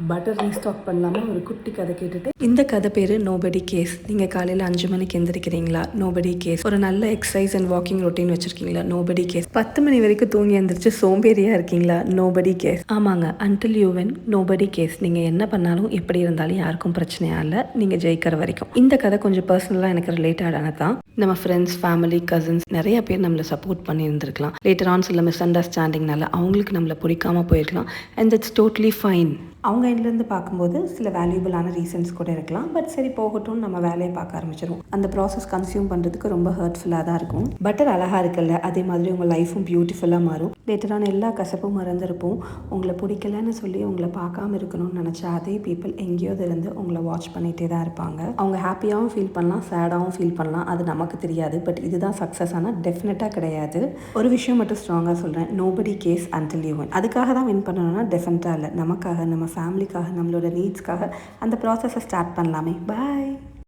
Butter restock பண்ணலாமா ஒரு குட்டி கதை கேட்டுட்டு. இந்த கதை பேர் நோபடி கேஸ். நீங்கள் காலையில் 5 மணிக்கு எந்திரிக்கிறீங்களா? Nobody cares. ஒரு நல்ல எக்ஸசைஸ் அண்ட் வாக்கிங் ரொட்டீன் வச்சுருக்கீங்களா? Nobody cares. 10 மணி வரைக்கும் தூங்கி எந்திரிச்சு சோம்பேறியாக இருக்கீங்களா? Nobody cares. ஆமாங்க, until you win nobody cares. நீங்கள் என்ன பண்ணாலும் எப்படி இருந்தாலும் யாருக்கும் பிரச்சனையா இல்லை, நீங்கள் ஜெயிக்கிற வரைக்கும். இந்த கதை கொஞ்சம் பர்சனலாக எனக்கு ரிலேட்டடானது தான். நம்ம ஃப்ரெண்ட்ஸ், ஃபேமிலி, கசின்ஸ் நிறைய பேர் நம்மளை சப்போர்ட் பண்ணி இருந்திருக்கலாம். லேட்டர் ஆன் சில மிஸ் அண்டர்ஸ்டாண்டிங்னால அவங்களுக்கு நம்மளை பிடிக்காம போயிருக்கலாம். And that's totally fine. அவங்க எண்ட்லேருந்து பார்க்கும்போது சில வேல்யூபிளான ரீசன்ஸ் கூட இருக்கலாம். பட் சரி போகட்டும், நம்ம வேலையை பார்க்க ஆரம்பிச்சிடும். அந்த ப்ராசஸ் கன்சியூம் பண்ணுறதுக்கு ரொம்ப ஹர்ட்ஃபுல்லாக தான் இருக்கும். பட்டர் அழகாக இருக்குல்ல, அதே மாதிரி உங்கள் லைஃப்பும் பியூட்டிஃபுல்லாக மாறும். லேட்டரான எல்லா கசப்பும் மறந்துருப்போம். உங்களை பிடிக்கலன்னு சொல்லி உங்களை பார்க்காம இருக்கணும்னு நினச்சா அதே பீப்புள் எங்கேயோ இருந்து உங்களை வாட்ச் பண்ணிகிட்டே தான் இருப்பாங்க. அவங்க ஹாப்பியாகவும் ஃபீல் பண்ணலாம், சேடாகவும் ஃபீல் பண்ணலாம். அது நமக்கு தெரியாது. பட் இதுதான் சக்ஸஸ் ஆனால் டெஃபினட்டாக கிடையாது. ஒரு விஷயம் மட்டும் ஸ்ட்ராங்காக சொல்கிறேன், nobody cares until you win. அதுக்காக தான் வின் பண்ணணும்னா டெஃபினட்டாக இல்லை, நமக்காக, நம்ம ஃபேமிலிக்காக, நம்மளோட நீட்ஸ்க்காக அந்த ப்ராசஸை ஸ்டார்ட் பண்ணலாமே. பாய்.